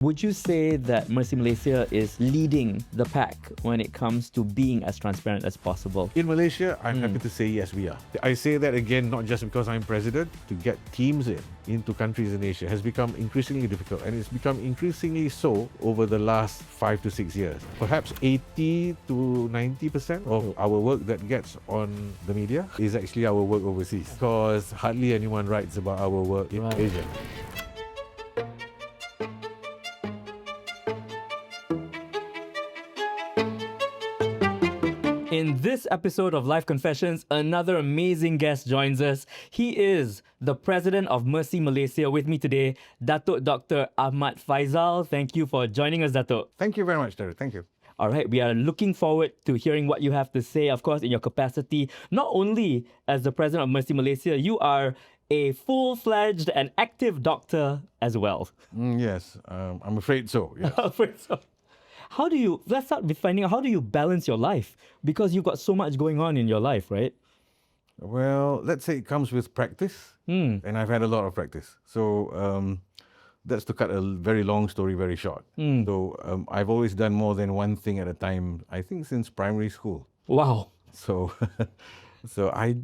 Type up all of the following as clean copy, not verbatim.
Would you say that Mercy Malaysia is leading the pack when it comes to being as transparent as possible? In Malaysia, I'm happy to say yes, we are. I say that again, not just because I'm president. To get teams into countries in Asia has become increasingly difficult, and it's become increasingly so over the last 5 to 6 years. Perhaps 80 to 90% of our work that gets on the media is actually our work overseas, because hardly anyone writes about our work in Asia. In this episode of Life Confessions, another amazing guest joins us. He is the president of Mercy Malaysia. With me today, Dato Dr. Ahmad Faizal. Thank you for joining us, Dato. Thank you very much, Dato. Thank you. All right, we are looking forward to hearing what you have to say, of course, in your capacity, not only as the president of Mercy Malaysia, you are a full-fledged and active doctor as well. Yes, I'm afraid so. Yes. Afraid so. Let's start with finding out, how do you balance your life? Because you've got so much going on in your life, right? Well, let's say it comes with practice, and I've had a lot of practice. So that's to cut a very long story very short. So I've always done more than one thing at a time, I think since primary school. Wow. So so I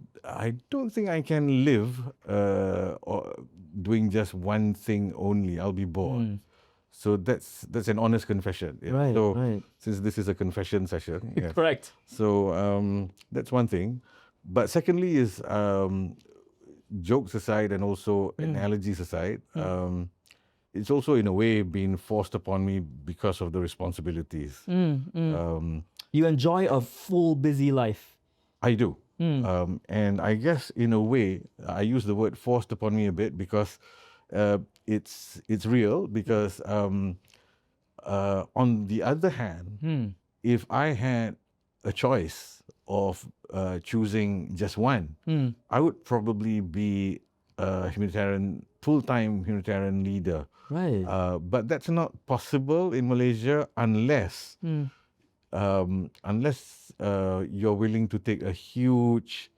don't think I can live or doing just one thing only. I'll be bored. So that's an honest confession. Yeah. Right, so right. Since this is a confession session. Yes. Correct. So that's one thing. But secondly is jokes aside and also analogies aside, it's also in a way been forced upon me because of the responsibilities. You enjoy a full busy life. I do. And I guess in a way, I use the word forced upon me a bit because it's real, because on the other hand, if I had a choice of choosing just one, I would probably be a full-time humanitarian leader. Right. But that's not possible in Malaysia unless you're willing to take a huge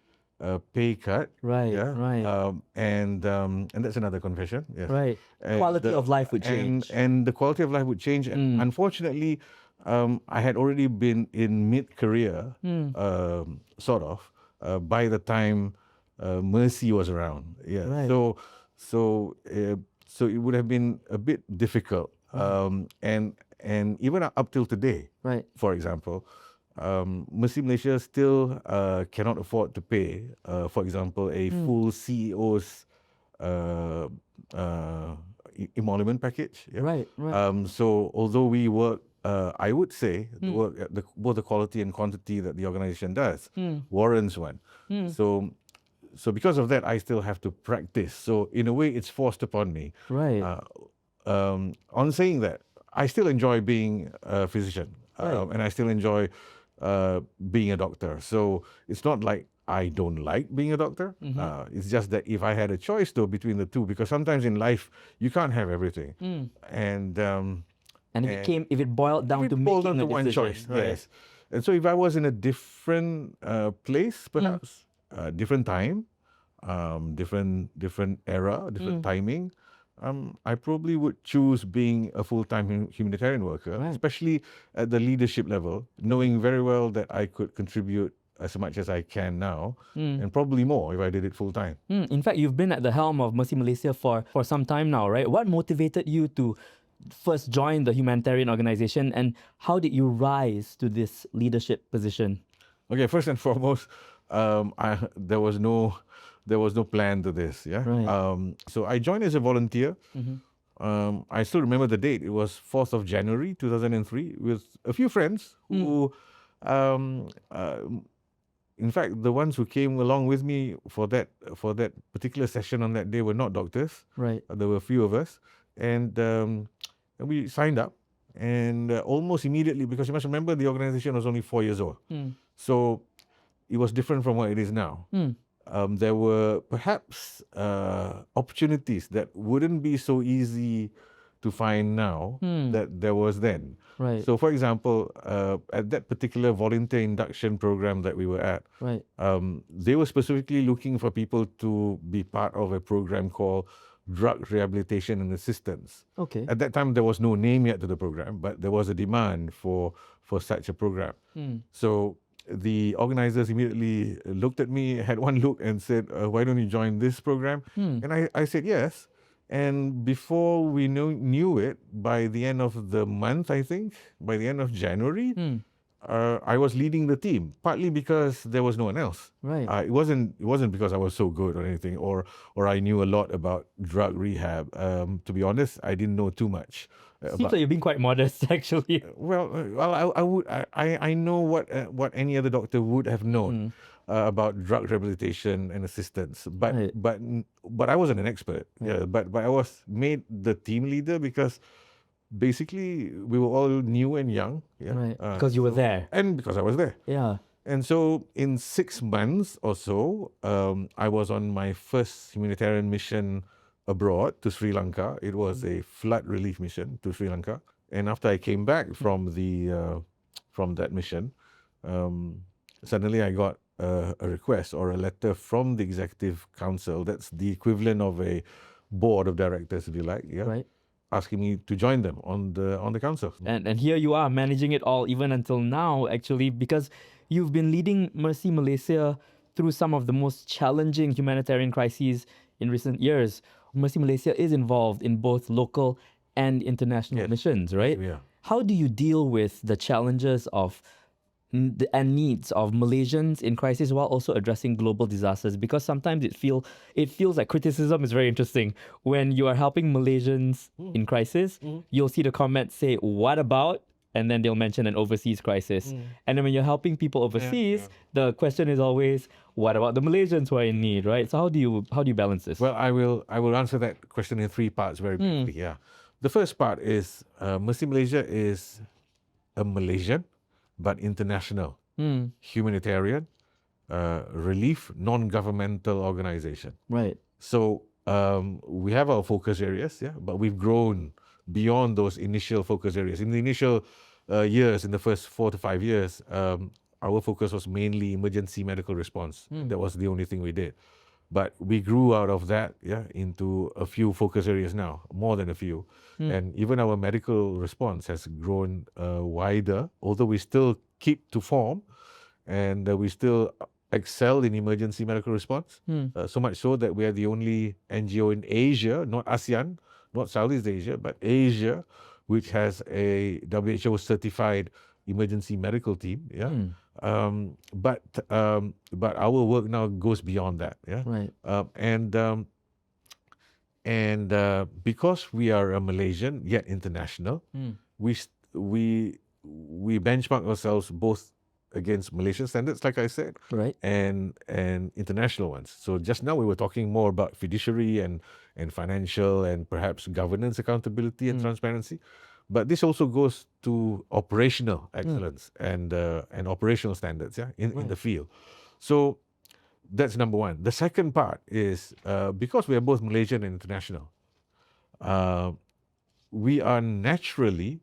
pay cut. Right, yeah? right. And that's another confession. Yes. Right. Quality of life would change. And the quality of life would change. And unfortunately, I had already been in mid-career, sort of, by the time Mercy was around. Yeah. Right. So it would have been a bit difficult. And even up till today, Right. for example, Mercy Malaysia still cannot afford to pay, for example, a full CEO's emolument package. Yeah? Right, right. So although we work, I would say, both the quality and quantity that the organization does warrants one. So because of that, I still have to practice. So in a way, it's forced upon me. Right. On saying that, I still enjoy being a physician, and I still enjoy being a doctor. So it's not like I don't like being a doctor. It's just that if I had a choice though between the two, because sometimes in life you can't have everything, and if it boiled down to making a one decision, choice, right. yes. And so if I was in a different place, perhaps different time, different era, different timing, I probably would choose being a full-time humanitarian worker, especially at the leadership level, knowing very well that I could contribute as much as I can now, and probably more if I did it full-time. In fact, you've been at the helm of Mercy Malaysia for some time now, right? What motivated you to first join the humanitarian organization, and how did you rise to this leadership position? Okay, first and foremost, there was no plan to this. Yeah. Right. So I joined as a volunteer. I still remember the date. It was 4th of January 2003, with a few friends who, in fact, the ones who came along with me for that particular session on that day were not doctors. Right. There were a few of us, and we signed up. And almost immediately, because you must remember the organization was only 4 years old, so it was different from what it is now. There were perhaps opportunities that wouldn't be so easy to find now that there was then. Right. So, for example, at that particular volunteer induction program that we were at, Right. They were specifically looking for people to be part of a program called drug rehabilitation and assistance. Okay. At that time, there was no name yet to the program, but there was a demand for such a program. So the organizers immediately looked at me, had one look, and said, "Why don't you join this program?" And I said yes. And before we knew it, by the end of the month, I think, by the end of January, I was leading the team, partly because there was no one else. Right. It wasn't because I was so good or anything, or I knew a lot about drug rehab. To be honest, I didn't know too much. Seems like you're being quite modest, actually. I know what any other doctor would have known about drug rehabilitation and assistance, but Right. but I wasn't an expert. Yeah, but I was made the team leader because basically we were all new and young. Yeah, Right. Because you were there. and because I was there. Yeah. And so in 6 months or so, I was on my first humanitarian mission abroad to Sri Lanka. It was a flood relief mission to Sri Lanka. And after I came back from that mission, suddenly I got a request or a letter from the executive council. That's the equivalent of a board of directors, if you like. Yeah. Right. Asking me to join them on the council. And here you are managing it all even until now, actually, because you've been leading Mercy Malaysia through some of the most challenging humanitarian crises in recent years. Mercy Malaysia is involved in both local and international missions, right? Yeah. How do you deal with the challenges of and needs of Malaysians in crisis while also addressing global disasters? Because sometimes it feels like criticism is very interesting. When you are helping Malaysians in crisis, you'll see the comments say, "What about?" And then they'll mention an overseas crisis. And then when you're helping people overseas, the question is always, "What about the Malaysians who are in need?" Right? So how do you balance this? Well, I will answer that question in 3 parts very briefly. Yeah, the first part is Mercy Malaysia is a Malaysian but international humanitarian relief non-governmental organization. Right. So we have our focus areas, yeah, but we've grown beyond those initial focus areas. In the initial years, in the first 4 to 5 years, our focus was mainly emergency medical response. That was the only thing we did. But we grew out of that, yeah, into a few focus areas now, more than a few. And even our medical response has grown wider, although we still keep to form and we still excel in emergency medical response. So much so that we are the only NGO in Asia, not ASEAN, not Southeast Asia, but Asia, which has a WHO certified emergency medical team. Yeah. But our work now goes beyond that. Yeah. Right. And because we are a Malaysian yet international, we benchmark ourselves both against Malaysian standards, like I said, Right. and international ones. So just now we were talking more about fiduciary and financial and perhaps governance accountability and transparency. But this also goes to operational excellence and operational standards, yeah, in the field. So that's number one. The second part is because we are both Malaysian and international, we are naturally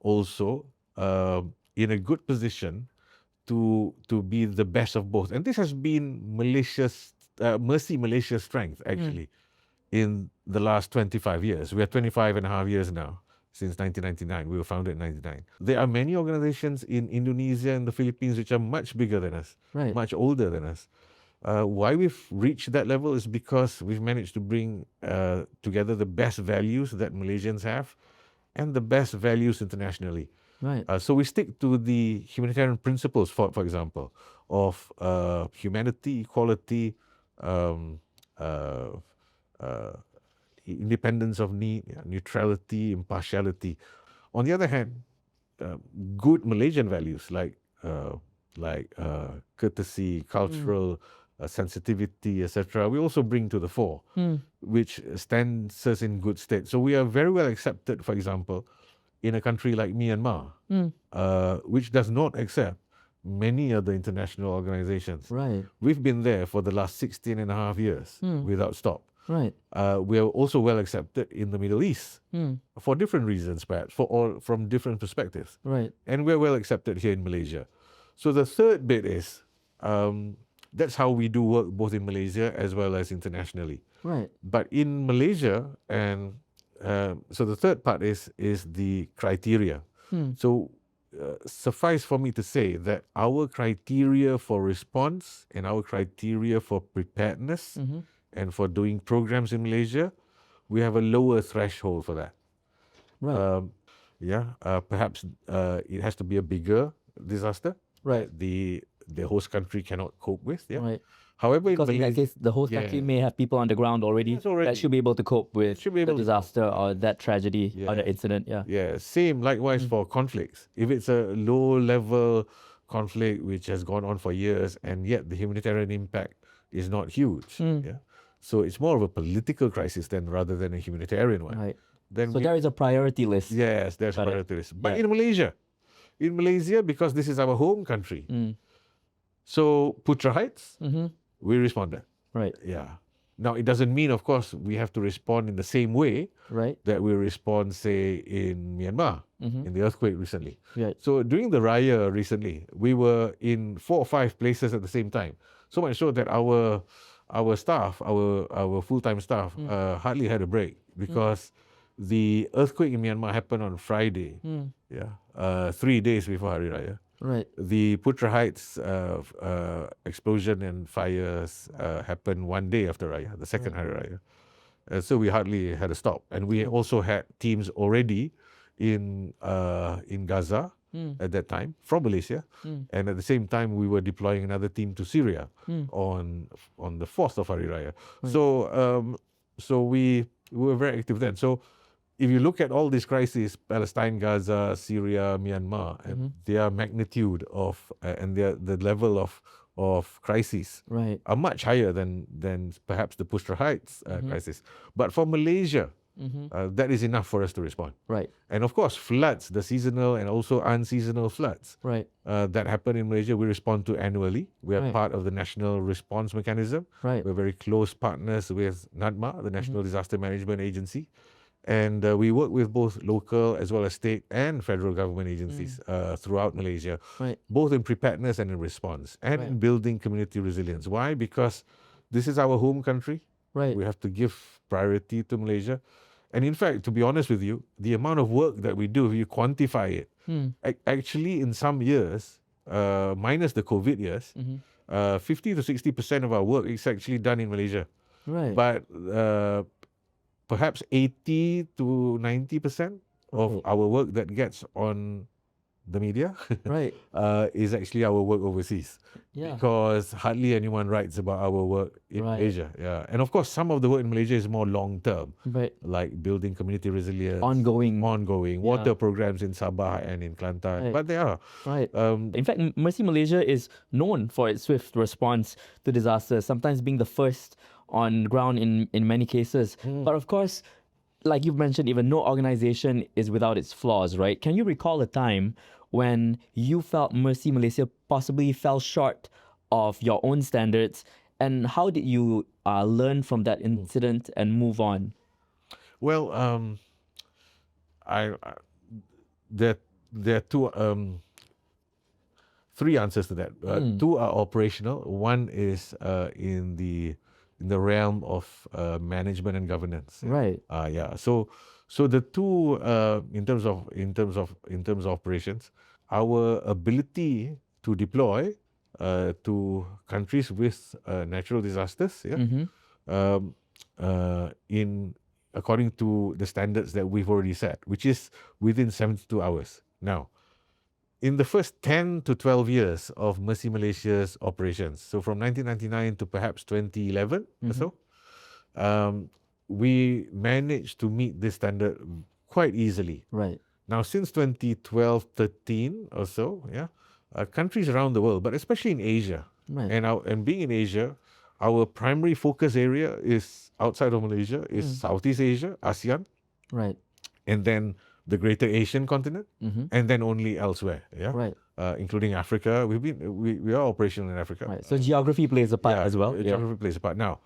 also in a good position to be the best of both. And this has been Mercy Malaysia's strength, actually, in the last 25 years. We are 25 and a half years now. Since 1999. We were founded in 1999. There are many organizations in Indonesia and the Philippines which are much bigger than us, Right. much older than us. Why we've reached that level is because we've managed to bring together the best values that Malaysians have and the best values internationally. Right. So we stick to the humanitarian principles, for example, of humanity, equality, independence of need, neutrality, impartiality. On the other hand, good Malaysian values like courtesy, cultural sensitivity, etc., we also bring to the fore, which stands us in good stead. So we are very well accepted, for example, in a country like Myanmar, which does not accept many other international organizations. Right. We've been there for the last 16 and a half years without stop. Right. We are also well accepted in the Middle East for different reasons, perhaps, from different perspectives. Right. And we're well accepted here in Malaysia. So the third bit is that's how we do work both in Malaysia as well as internationally. Right. But in Malaysia, and so the third part is the criteria. So suffice for me to say that our criteria for response and our criteria for preparedness and for doing programs in Malaysia, we have a lower threshold for that. Right. Perhaps it has to be a bigger disaster Right. that the host country cannot cope with. Yeah. Right. However, Because in that case, the host yeah. country may have people on the ground already, Yes, already. that should be able to cope with Should be the able to cope. disaster or that tragedy or Yeah. the incident. Yeah. Yeah, same likewise for conflicts. If it's a low level conflict which has gone on for years and yet the humanitarian impact is not huge. Yeah. So it's more of a political crisis then rather than a humanitarian one. Right. Then So there is a priority list. yes, there's Got it. priority list. But Yeah. in Malaysia, because this is our home country, so Putra Heights, we responded. Right. Yeah. Now, it doesn't mean, of course, we have to respond in the same way Right. that we respond, say, in Myanmar, in the earthquake recently. Right. So during the Raya recently, we were in 4 or 5 places at the same time. So much so that our staff, our full-time staff, hardly had a break because the earthquake in Myanmar happened on Friday, 3 days before Hari Raya. Right. The Putra Heights explosion and fires happened 1 day after Raya, the second Hari Raya. So we hardly had a stop. And we also had teams already in Gaza at that time from Malaysia. And at the same time, we were deploying another team to Syria on the 4th of Hari Raya. So we were very active then. So if you look at all these crises, Palestine, Gaza, Syria, Myanmar, and their magnitude of and the level of crises are much higher than perhaps the Putra Heights crisis. But for Malaysia, that is enough for us to respond. Right. And of course, floods, the seasonal and also unseasonal floods that happen in Malaysia, we respond to annually. We are part of the National Response Mechanism. Right. We're very close partners with NADMA, the National Disaster Management Agency. And we work with both local as well as state and federal government agencies throughout Malaysia, both in preparedness and in response, and in building community resilience. Why? Because this is our home country. Right. We have to give priority to Malaysia. And in fact, to be honest with you, the amount of work that we do, if you quantify it, actually in some years, minus the COVID years, 50 to 60% of our work is actually done in Malaysia. Right. But perhaps 80 to 90% of our work that gets on the media is actually our work overseas. Yeah. Because hardly anyone writes about our work in Malaysia. Yeah. And of course, some of the work in Malaysia is more long-term, like building community resilience. Ongoing. Water programs in Sabah and in Kelantan. But they are. Right. In fact, Mercy Malaysia is known for its swift response to disasters, sometimes being the first on ground in many cases. But of course, like you've mentioned, even no organization is without its flaws, right? Can you recall a time when you felt Mercy Malaysia possibly fell short of your own standards, and how did you learn from that incident and move on? Well, there are three answers to that. Two are operational. One is in the realm of management and governance. Right. So the two in terms of operations, our ability to deploy to countries with natural disasters, in according to the standards that we've already set, which is within 72 hours. Now, in the first 10 to 12 years of Mercy Malaysia's operations, so from 1999 to perhaps 2011 or so, we managed to meet this standard quite easily. Right. Now, since 2012, 13 or so, countries around the world, but especially in Asia, and being in Asia, our primary focus area is outside of Malaysia, is Southeast Asia, ASEAN, and then the greater Asian continent, and then only elsewhere, including Africa. We are operational in Africa. Right. So geography plays a part as well. Geography plays a part. Now,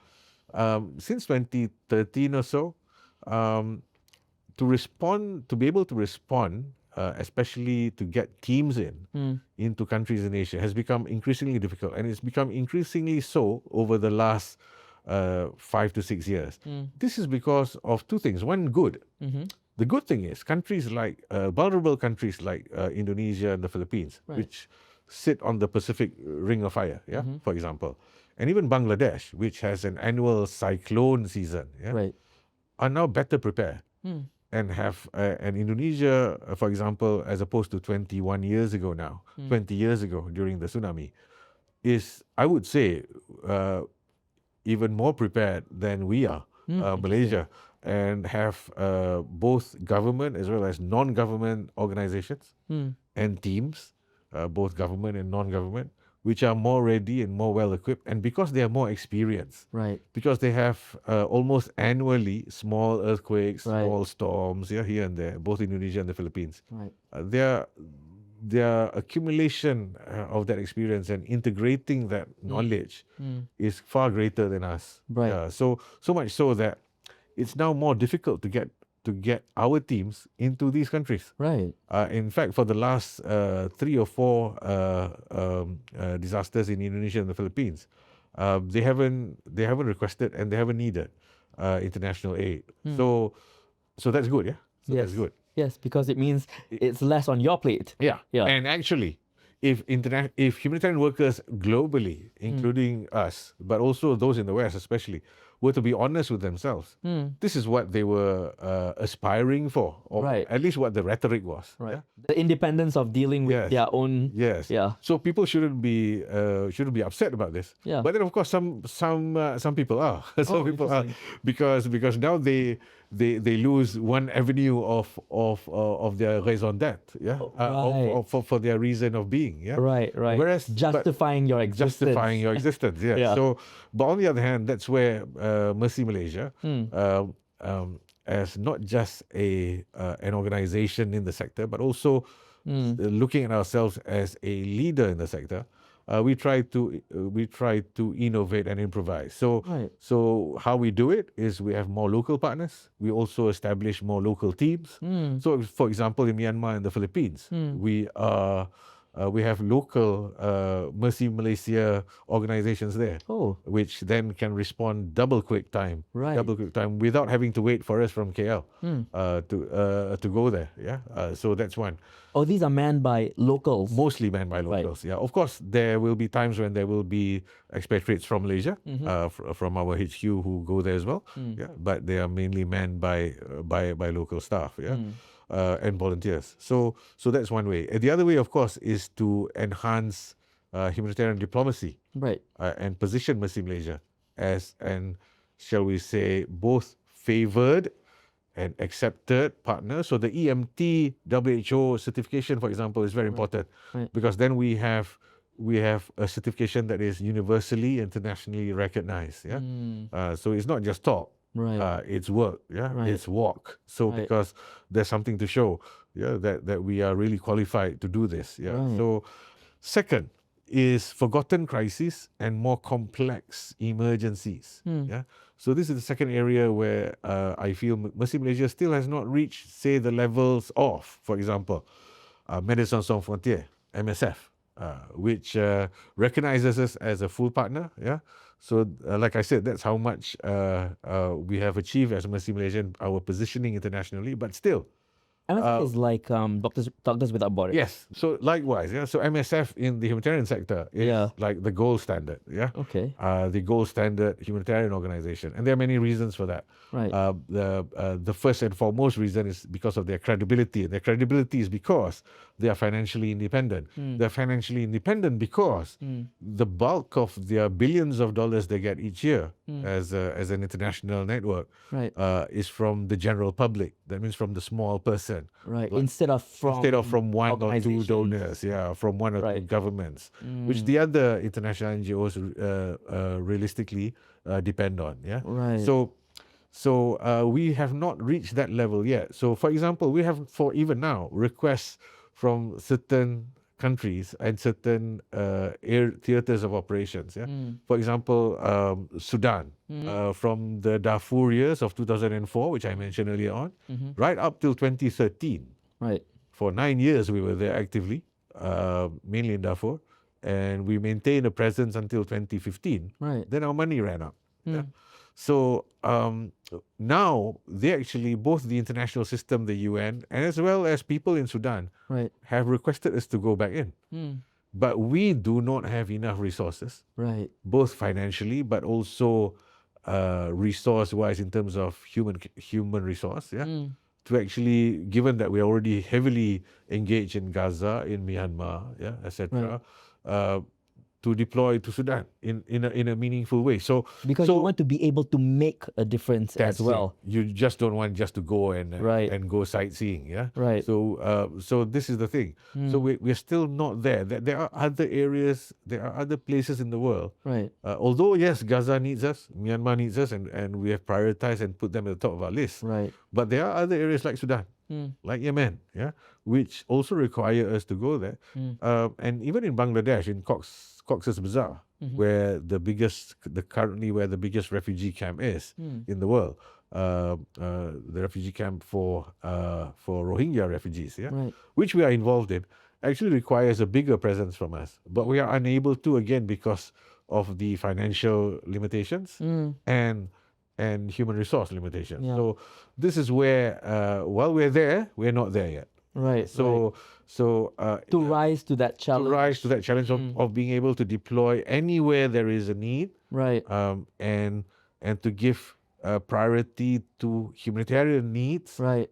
since 2013 or so, to be able to respond, especially to get teams into countries in Asia, has become increasingly difficult, and it's become increasingly so over the last 5 to 6 years. This is because of two things. One, good. The good thing is countries like vulnerable countries like Indonesia and the Philippines, which sit on the Pacific Ring of Fire, for example, and even Bangladesh, which has an annual cyclone season, are now better prepared and have and Indonesia, for example, as opposed to 21 years ago now, 20 years ago during the tsunami, is, I would say, even more prepared than we are, Malaysia, and have both government as well as non-government organizations and teams, both government and non-government, which are more ready and more well-equipped. And because they are more experienced, because they have almost annually small earthquakes, small storms, here and there, both Indonesia and the Philippines, their accumulation of that experience and integrating that knowledge is far greater than us. So much so that it's now more difficult to get our teams into these countries. In fact, for the last 3 or 4 disasters in Indonesia and the Philippines, they haven't requested and they haven't needed international aid. So that's good, So that's good. Yes, because it means it's less on your plate. And actually, if humanitarian workers globally, including us, but also those in the West especially, were to be honest with themselves, this is what they were aspiring for, or at least what the rhetoric was. The independence of dealing with their own. So people shouldn't be upset about this. But then, of course, some people are. Some people are, because now they lose one avenue of their raison d'être, for their reason of being, Whereas justifying your existence. So, but on the other hand, that's where Mercy Malaysia, as not just an organization in the sector, but also looking at ourselves as a leader in the sector, we try to innovate and improvise. So how we do it is we have more local partners. We also establish more local teams. So, for example, in Myanmar and the Philippines, we have local Mercy Malaysia organizations there, which then can respond double quick time without having to wait for us from KL to go there. So that's one. These are manned by locals. Mostly manned by locals. Of course, there will be times when there will be expatriates from Malaysia, from our HQ who go there as well. But they are mainly manned by local staff. And volunteers. So that's one way. And the other way, of course, is to enhance humanitarian diplomacy, and position Mercy Malaysia as an, shall we say, both favoured and accepted partner. So the EMT WHO certification, for example, is very important, because then we have a certification that is universally, internationally recognized. So it's not just talk. It's work, it's walk. So because there's something to show, that we are really qualified to do this. So second is forgotten crises and more complex emergencies. So this is the second area where I feel Mercy Malaysia still has not reached, say, the levels of, for example, Médecins Sans Frontières, MSF, which recognizes us as a full partner. So, like I said, that's how much we have achieved as Mercy Malaysia, our positioning internationally. But still, MSF is like Doctors Without Borders. Yes. So likewise, So MSF in the humanitarian sector is like the gold standard. The gold standard humanitarian organization, and there are many reasons for that. The first and foremost reason is because of their credibility. And their credibility is because they are financially independent. They're financially independent because the bulk of their billions of dollars they get each year as an international network is from the general public. That means from the small person. Instead of from one or two donors, from one or two governments, which the other international NGOs realistically depend on. So we have not reached that level yet. So, for example, we have, for even now, requests from certain countries and certain theaters of operations. For example, Sudan, from the Darfur years of 2004, which I mentioned earlier on, right up till 2013. For 9 years, we were there actively, mainly in Darfur, and we maintained a presence until 2015. Then our money ran out. Yeah. So now they actually, both the international system, the UN, and as well as people in Sudan, Right. have requested us to go back in. But we do not have enough resources, Right. both financially, but also resource-wise in terms of human resource, to actually, given that we're already heavily engaged in Gaza, in Myanmar, etc., to deploy to Sudan in a meaningful way. So Because you want to be able to make a difference as that's well. it. You just don't want just to go and Right. and go sightseeing, yeah. Right. So this is the thing. So we're still not there. There are other areas, there are other places in the world. Right. Although yes, Gaza needs us, Myanmar needs us, and we have prioritized and put them at the top of our list. Right. But there are other areas like Sudan, like Yemen, yeah, which also require us to go there. And even in Bangladesh, in Cox's Bazar, where currently where the biggest refugee camp is in the world, the refugee camp for Rohingya refugees, which we are involved in, actually requires a bigger presence from us. But we are unable to, again, because of the financial limitations and human resource limitations. Yeah. So this is where, while we're there, we're not there yet. Right. So to rise to that challenge. To rise to that challenge of being able to deploy anywhere there is a need, right, and to give priority to humanitarian needs, right,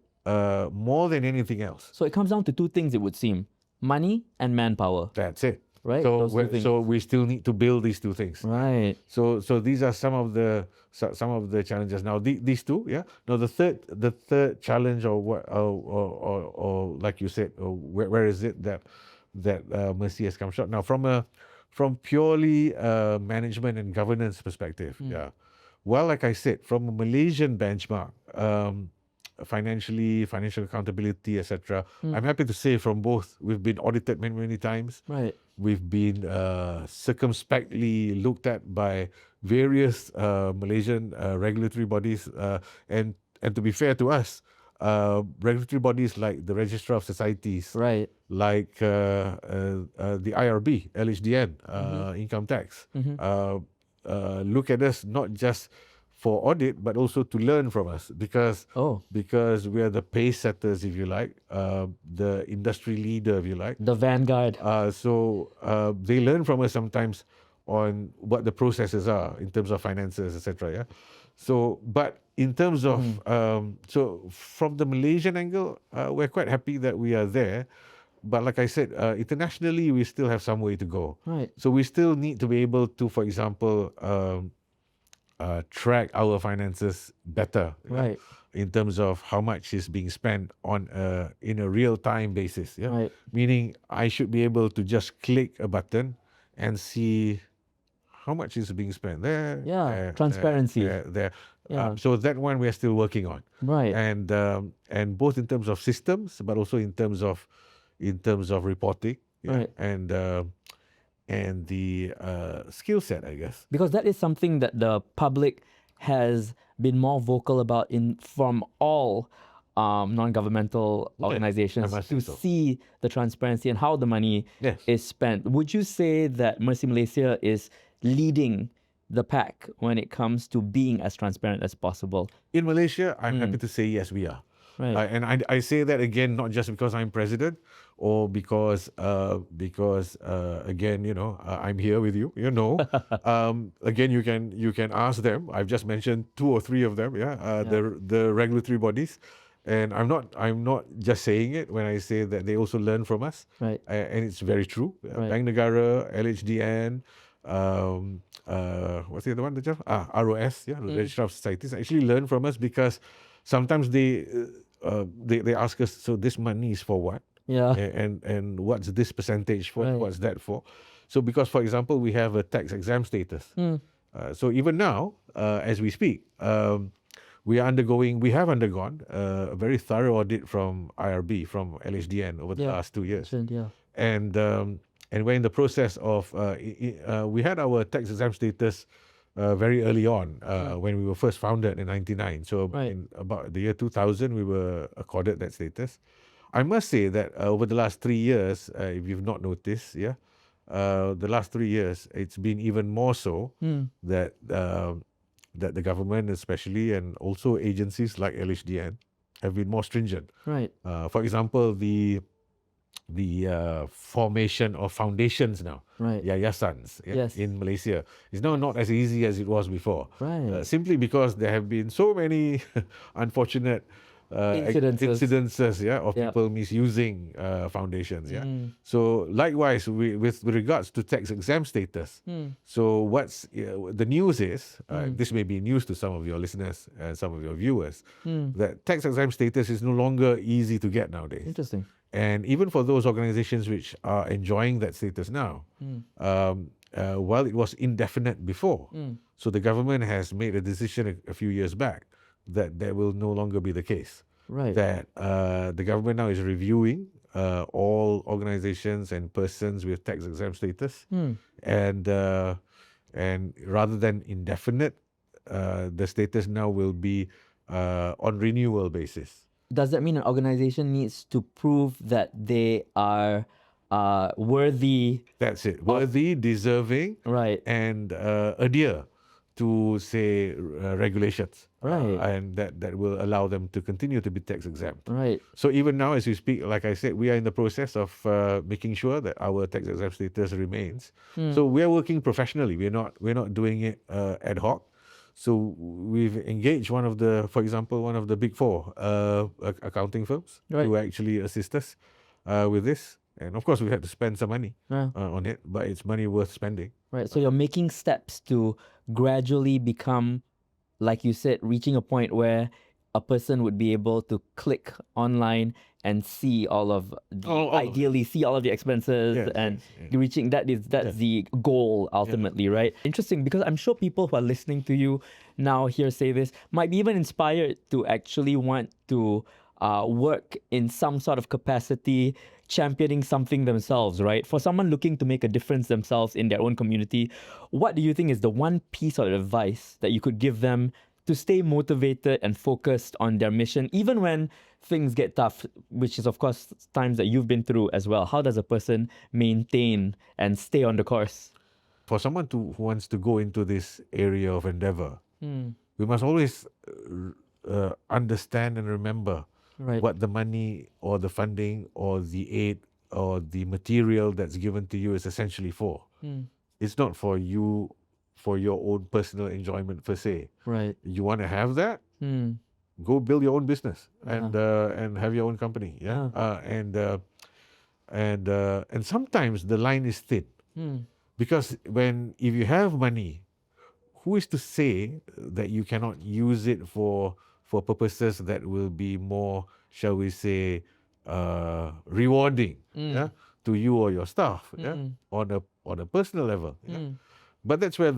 more than anything else. So it comes down to two things, it would seem: money and manpower. That's it. Right. So we still need to build these two things. Right. So these are some of the challenges. Now these two, yeah. Now the third challenge, or what, or like you said, where is it that Mercy has come short? Now from purely management and governance perspective, yeah. Well, like I said, from a Malaysian benchmark, financial accountability, etc. I'm happy to say from both, we've been audited many times. Right. We've been circumspectly looked at by various Malaysian regulatory bodies, and to be fair to us, regulatory bodies like the Registrar of Societies, right, like the IRB, LHDN, income tax, look at us not just for audit, but also to learn from us, because we are the pace setters, if you like, the industry leader, if you like, the vanguard. So they learn from us sometimes on what the processes are in terms of finances, etc. Yeah. So, but in terms of so from the Malaysian angle, we're quite happy that we are there. But like I said, internationally, we still have some way to go. Right. So we still need to be able to, for example, track our finances better, right, in terms of how much is being spent on in a real-time basis. Yeah, right. Meaning I should be able to just click a button and see how much is being spent there. Yeah, transparency. There. Yeah. So that one we are still working on. Right. And both in terms of systems, but also in terms of reporting. Yeah? Right. And the skill set, I guess. Because that is something that the public has been more vocal about from all non-governmental organizations to see the transparency and how the money is spent. Would you say that Mercy Malaysia is leading the pack when it comes to being as transparent as possible? In Malaysia, I'm happy to say yes, we are. Right. And I say that again, not just because I'm president, or because again, I'm here with you. Again, you can ask them. I've just mentioned 2 or 3 of them. The regulatory bodies, and I'm not just saying it when I say that they also learn from us. Right. And it's very true. Right. Bank Negara, LHDN. What's the other one? ROS, Registrar of Societies, actually learn from us, because sometimes they ask us, so this money is for what? Yeah. And what's this percentage for? Right. What's that for? So because, for example, we have a tax exempt status. So even now, as we speak, we have undergone a very thorough audit from IRB, from LHDN over the last 2 years. And we're in the process of, we had our tax exempt status very early on, when we were first founded in 1999. So in about the year 2000, we were accorded that status. I must say that over the last 3 years, if you've not noticed, the last 3 years, it's been even more so that that the government especially, and also agencies like LHDN, have been more stringent. Right. For example, the formation of foundations now, Right. yayasans, Yes. in Malaysia is now not as easy as it was before. Right. Simply because there have been so many unfortunate incidences, of Yep. people misusing foundations. So likewise, with regards to tax exempt status, so what's the news is, this may be news to some of your listeners and some of your viewers, that tax exempt status is no longer easy to get nowadays. Interesting. And even for those organizations which are enjoying that status now, while it was indefinite before, so the government has made a decision a few years back that will no longer be the case. Right. That the government now is reviewing all organizations and persons with tax exempt status, and rather than indefinite, the status now will be on renewal basis. Does that mean an organization needs to prove that they are worthy? That's it. Worthy, deserving, Right. and adhere to, say, regulations. Right. And that will allow them to continue to be tax exempt. Right. So even now, as we speak, like I said, we are in the process of making sure that our tax exempt status remains. So we are working professionally. We're not doing it ad hoc. So we've engaged for example, one of the big four accounting firms to actually assist us with this. And of course, we had to spend some money on it, but it's money worth spending. Right. So you're making steps to gradually become, like you said, reaching a point where a person would be able to click online and see ideally see all of the expenses, and reaching that's the goal ultimately, right? Interesting, because I'm sure people who are listening to you now here say this might be even inspired to actually want to work in some sort of capacity, championing something themselves, right? For someone looking to make a difference themselves in their own community, what do you think is the one piece of advice that you could give them to stay motivated and focused on their mission, even when things get tough, which is, of course, times that you've been through as well? How does a person maintain and stay on the course? For someone who wants to go into this area of endeavor, we must always understand and remember what the money or the funding or the aid or the material that's given to you is essentially for. It's not for you, for your own personal enjoyment per se. Right. You want to have that? Go build your own business and have your own company. And sometimes the line is thin, because if you have money, who is to say that you cannot use it for purposes that will be more, shall we say, rewarding to you or your staff, on a personal level. But that's where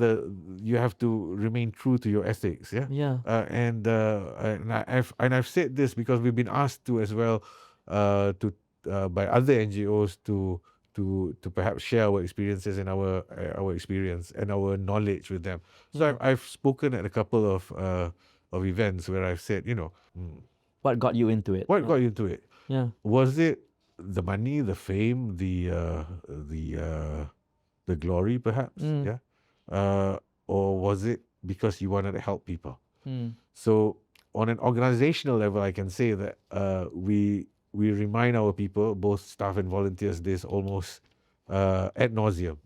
you have to remain true to your ethics. And I've said this because we've been asked to as well, by other NGOs to perhaps share our experiences and our experience and our knowledge with them. So I've spoken at a couple of events where I've said, what got you into it? What got you into it? Yeah. Was it the money, the fame, the glory, perhaps? Or was it because you wanted to help people? So on an organizational level, I can say that we remind our people, both staff and volunteers, this almost ad nauseum.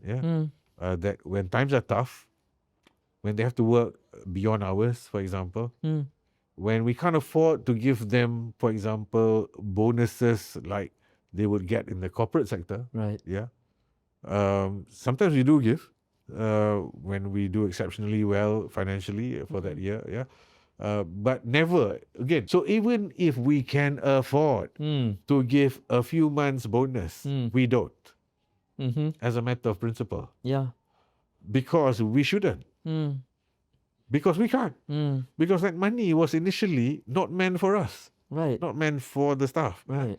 That when times are tough, when they have to work beyond hours, for example, when we can't afford to give them, for example, bonuses like they would get in the corporate sector. Right. Sometimes we do give when we do exceptionally well financially for that year. But never again. So even if we can afford to give a few months bonus, we don't. As a matter of principle. Because we shouldn't. Because we can't. Because that money was initially not meant for us. Right. Not meant for the staff. Right.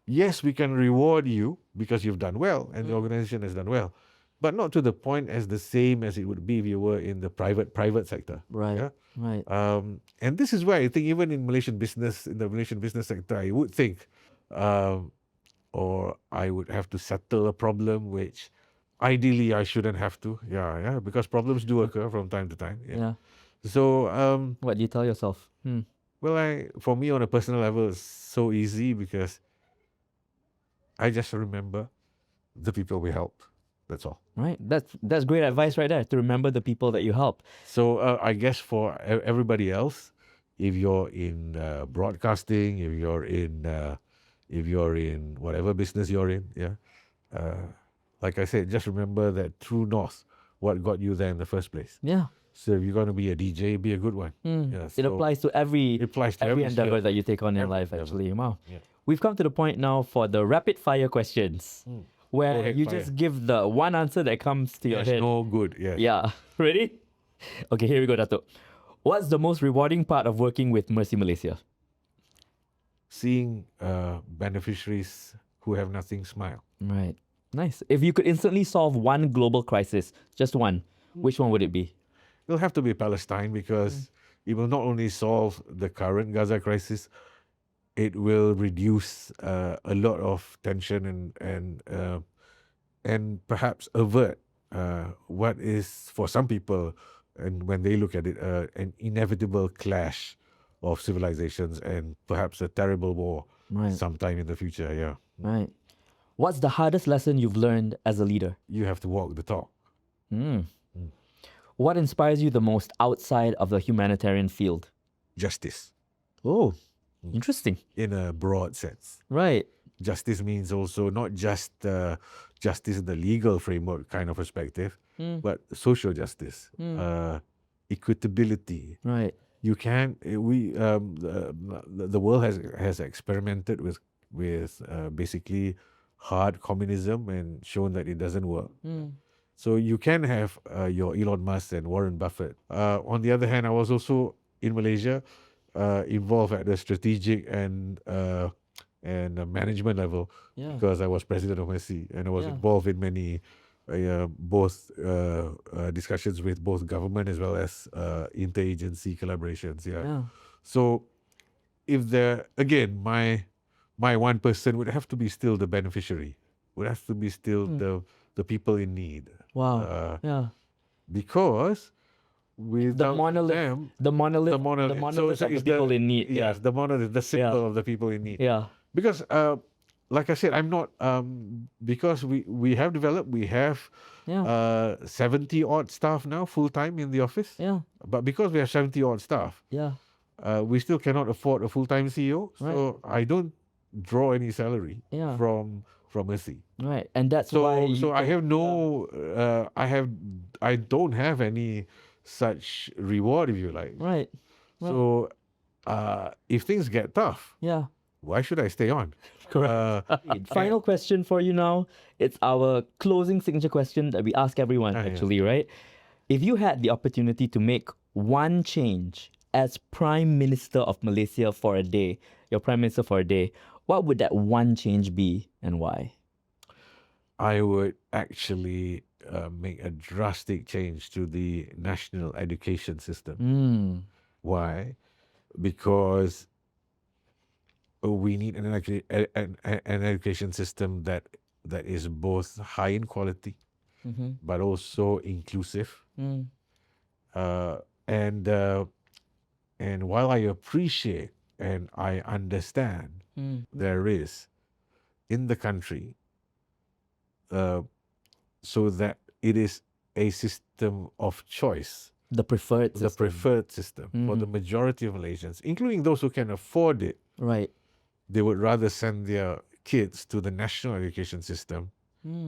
Yes, we can reward you because you've done well and the organization has done well, but not to the point as the same as it would be if you were in the private sector. Right. Right. And this is why I think even in the Malaysian business sector, I would think, or I would have to settle a problem which ideally I shouldn't have to. Because problems do occur from time to time. So, What do you tell yourself? well, for me on a personal level, it's so easy because I just remember the people we helped. That's all. Right. That's great advice right there, to remember the people that you help. So I guess for everybody else, if you're in broadcasting, if you're in whatever business you're in, yeah, like I said, just remember that true north, what got you there in the first place. Yeah. So if you're going to be a DJ, be a good one. Yeah, It so applies to every it applies to every every endeavor skill. that you take on in Every life, endeavor. actually. Wow. Yeah. We've come to the point now for the rapid fire questions, Go where ahead, you fire. just give the one answer that comes to your Yes, head. no good. Yes. Yeah. Ready? Okay, here we go, Dato. What's the most rewarding part of working with Mercy Malaysia? Seeing beneficiaries who have nothing smile. Right. Nice. If you could instantly solve one global crisis, just one, which one would it be? It'll have to be Palestine because it will not only solve the current Gaza crisis, it will reduce a lot of tension and perhaps avert what is for some people, and when they look at it, an inevitable clash of civilizations and perhaps a terrible war Right. sometime in the future. Yeah, Right. What's the hardest lesson you've learned as a leader? you have to walk the talk. What inspires you the most outside of the humanitarian field? Justice, Oh, interesting. in a broad sense. Right. Justice means also not just justice in the legal framework kind of perspective, but social justice, equitability. Right. You can the world has experimented with basically hard communism and shown that it doesn't work. So you can have your Elon Musk and Warren Buffett. On the other hand, I was also in Malaysia, involved at the strategic and management level, Yeah. because I was president of Mercy and I was Yeah. involved in many both discussions with both government as well as interagency collaborations. Yeah. Yeah. So if again, my 1% would have to be still the beneficiary, would have to be still the people in need. Wow. Yeah. Because without monolith- them, The monolith. the monolith, The monolith of the it's people in need. Yes, the monolith, the symbol of the people in need. Yeah. Because like I said, I'm not because we have developed, we have Yeah. 70 odd staff now full time in the office. Yeah. But because we have 70 odd staff, Yeah. we still cannot afford a full time CEO. So I don't draw any salary Yeah. from Mercy. Right. And that's why. So I have no I don't have any such reward, if you like. Right. So if things get tough, Yeah. why should I stay on? Correct. Final question for you now. It's our closing signature question that we ask everyone, Yeah. actually, right? If you had the opportunity to make one change as Prime Minister of Malaysia for a day, your Prime Minister for a day, what would that one change be and why? I would actually make a drastic change to the national education system. Why? Because we need an education system that is both high in quality, but also inclusive. And while I appreciate and I understand there is in the country, so that it is a system of choice, The preferred the system. preferred system for the majority of Malaysians, including those who can afford it. Right. They would rather send their kids to the national education system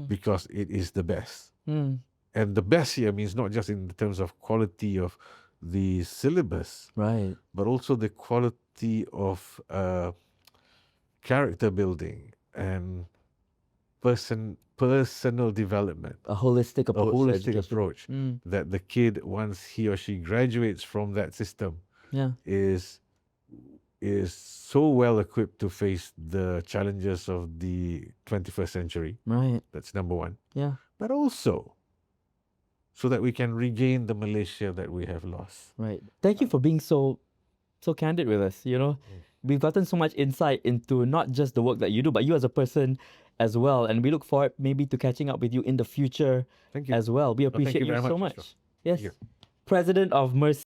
because it is the best. And the best here means not just in terms of quality of the syllabus, Right. but also the quality of character building and personal development. A holistic A approach. to holistic education. approach that the kid, once he or she graduates from that system, Yeah. is so well equipped to face the challenges of the 21st century. Right. That's number one. Yeah. But also so that we can regain the Malaysia that we have lost. Right. Thank you for being so candid with us. We've gotten so much insight into not just the work that you do, but you as a person as well. And we look forward maybe to catching up with you in the future Thank you. as well. We thank appreciate you very so much, much. Mr. Yes. you. President of Mercy.